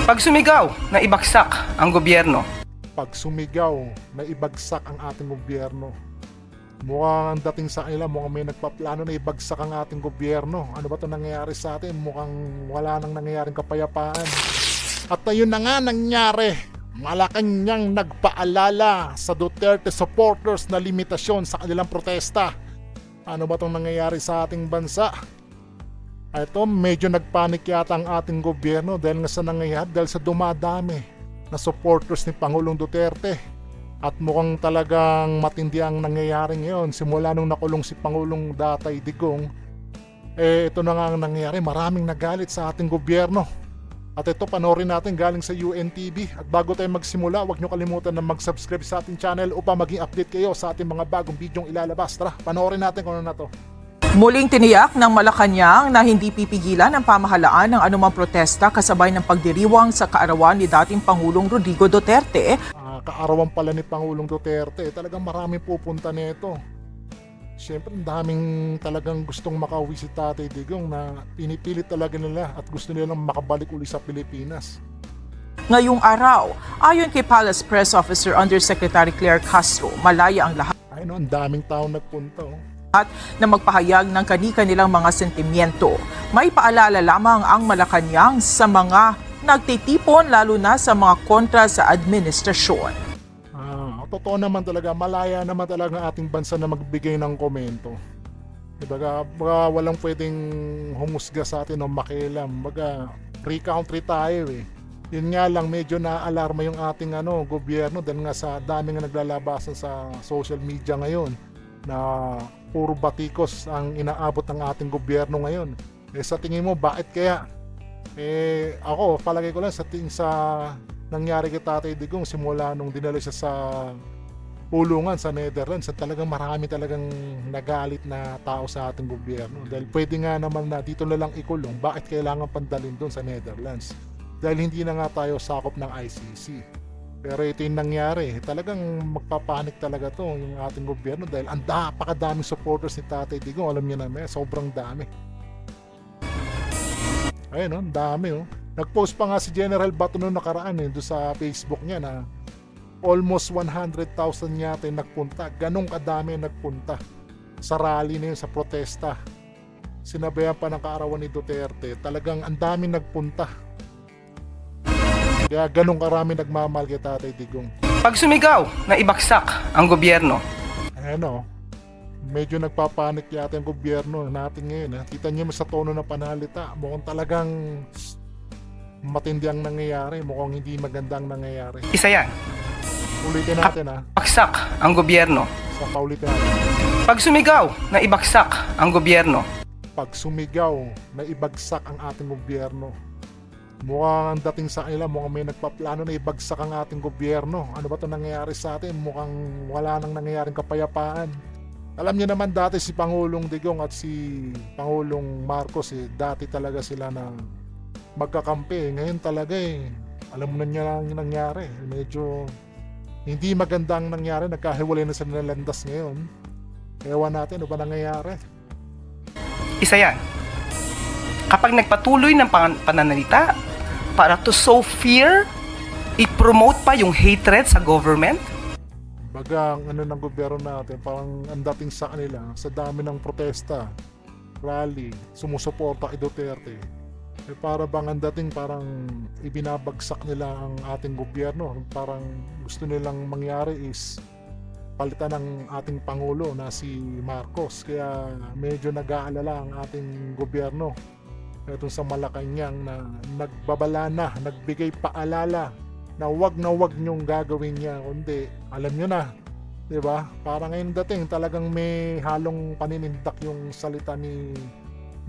Pag sumigaw na ibagsak ang gobyerno, Pag sumigaw na ibagsak ang ating gobyerno, mukhang ang dating sa kanila, mukhang may nagpaplano na ibagsak ang ating gobyerno. Ano ba ito nangyayari sa atin? Mukhang wala nang nangyayaring kapayapaan. At ayun na nga nangyari. Malacanang nagpaalala sa Duterte supporters na limitasyon sa kanilang protesta. Ano ba itong nangyayari sa ating bansa? Ito, medyo nagpanik yata ang ating gobyerno dahil nga sa nangyayari, dahil sa dumadami na supporters ni Pangulong Duterte. At mukhang talagang matindi ang nangyayari ngayon simula nung nakulong si Pangulong Datay Digong. Ito na nga ang nangyayari, maraming nagalit sa ating gobyerno. At ito, panoorin natin galing sa UNTV. At bago tayo magsimula, huwag nyo kalimutan na mag-subscribe sa ating channel upang maging update kayo sa ating mga bagong bidyong ilalabas. Tara, panoorin natin kung ano na to. Muling tiniyak ng Malacanang na hindi pipigilan ang pamahalaan ng anumang protesta kasabay ng pagdiriwang sa kaarawan ni dating Pangulong Rodrigo Duterte. Kaarawan pala ni Pangulong Duterte, talagang maraming pupunta nito. Siyempre, ang daming talagang gustong makauwi si Tatay Digong na pinipilit talaga nila at gusto nilang makabalik uli sa Pilipinas. Ngayong araw, ayon kay Palace Press Officer Undersecretary Claire Castro, malaya ang lahat Ay no, ang daming taong nagpunta. na magpahayag ng kani-kanilang mga sentimiento. May paalala lamang ang Malacanang sa mga nagtitipon lalo na sa mga kontra sa administrasyon. Totoo naman talaga, malaya naman talaga ang ating bansa na magbigay ng komento. Diba, walang pwedeng humusga sa atin o makialam. Baga, free country tayo eh. Yun nga lang, medyo na-alarma yung ating gobyerno dahil nga sa dami nga naglalabasan sa social media ngayon na puro batikos ang inaabot ng ating gobyerno ngayon. Sa tingin mo, bakit kaya? Ako, palagay ko lang sa tingin sa nangyari kay Tatay Digong simula nung dinala siya sa pulungan sa Netherlands, at talagang marami talagang nagalit na tao sa ating gobyerno dahil pwede nga naman na dito na lang ikulong, bakit kailangan pandalin doon sa Netherlands dahil hindi na nga tayo sakop ng ICC. Pero ito yung nangyari, talagang magpapanik talaga to yung ating gobyerno dahil ang napakadaming supporters ni Tatay Digong. Alam niyo na, sobrang dami. Ayun, ang dami. Nag-post pa nga si General Bato noong nakaraan doon sa Facebook niya na almost 100,000 yata yung nagpunta. Ganong kadami nagpunta sa rally na yun, sa protesta. Sinabayan pa ng kaarawan ni Duterte. Talagang ang dami nagpunta. Kaya ganong karami nagmamahal kay Tatay Digong. pag sumigaw na ibagsak ang gobyerno, Medyo nagpapanik yata yung gobyerno natin ngayon. Kita niyo sa tono ng panalita, mukhang talagang matindi ang nangyayari, mukhang hindi magandang nangyayari. isa yan. Ulitin natin Bagsak ang gobyerno. sa paulitin natin. Pag sumigaw na ibagsak ang gobyerno, Pag sumigaw na ibagsak ang ating gobyerno, mukhang ang dating sa kanila, mukhang may nagpaplano na ibagsak ang ating gobyerno. Ano ba ito nangyayari sa atin? Mukhang wala nang nangyayaring kapayapaan. Alam niyo naman dati si Pangulong Digong at si Pangulong Marcos dati talaga sila na magkakampi. Ngayon talaga alam mo na niya ang nangyari. Medyo hindi magandang nangyari, nagkahiwalay na sila ng landas ngayon. Ewan natin ano ba nangyayari. isa yan. Kapag nagpatuloy ng pananalita para to sow fear, i-promote pa yung hatred sa government, Baga, ang ng gobyerno natin, parang ang dating sa kanila, sa dami ng protesta, rally, sumusuporta kay Duterte, para bang ang dating parang ibinabagsak nila ang ating gobyerno. Parang gusto nilang mangyari is palitan ng ating Pangulo na si Marcos. Kaya medyo nag-aalala ang ating gobyerno. Ito sa Malacanang na nagbabala na, nagbigay paalala na wag nyong gagawin niya, kundi alam nyo na, di ba? Para ngayon dating talagang may halong paninindak yung salita ni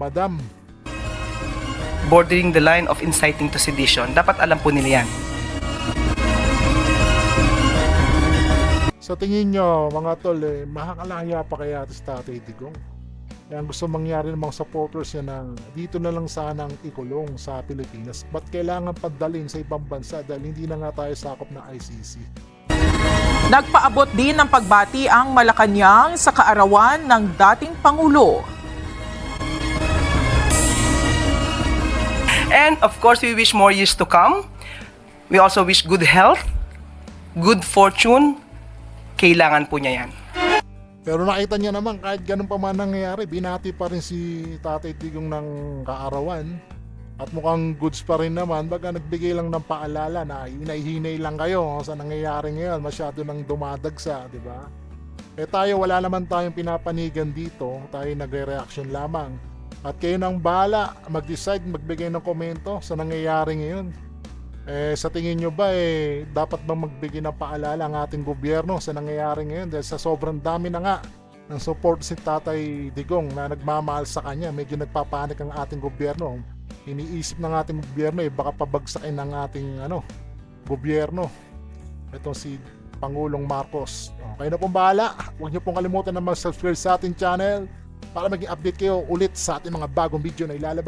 Madam. bordering the line of inciting to sedition. Dapat alam po nila yan. Sa tingin nyo, mga tol, makakalaya pa kaya si Tatay Digong? Kaya ang gusto mangyari ng mga supporters niya na dito na lang sanang ikulong sa Pilipinas. Ba't kailangan padalhin sa ibang bansa dahil hindi na nga tayo sakop ng ICC? Nagpaabot din ng pagbati ang Malacanang sa kaarawan ng dating Pangulo. And of course, we wish more years to come. We also wish good health, good fortune. Kailangan po niya yan. Pero nakita niya naman kahit ganun pa man nangyayari, binati pa rin si Tatay Digong ng kaarawan. At mukhang goods pa rin naman, baga nagbigay lang ng paalala na hinay-hinay lang kayo sa nangyayari ngayon, masyado nang dumadagsa, di ba? Eh tayo, wala naman tayong pinapanigan dito, tayo nagre-reaction lamang. At kayo nang bahala, mag-decide, magbigay ng komento sa nangyayari ngayon. Eh sa tingin nyo ba, dapat bang magbigay ng paalala ang ating gobyerno sa nangyayari ngayon? Dahil sa sobrang dami na nga ng support si Tatay Digong na nagmamahal sa kanya, medyo nagpapanik ang ating gobyerno. Iniisip ng ating gobyerno baka pabagsakin ng ating gobyerno itong si Pangulong Marcos. Kayo na pong bahala. Huwag niyo pong kalimutan na mag-subscribe sa ating channel para maging update kayo ulit sa ating mga bagong video na ilalabas.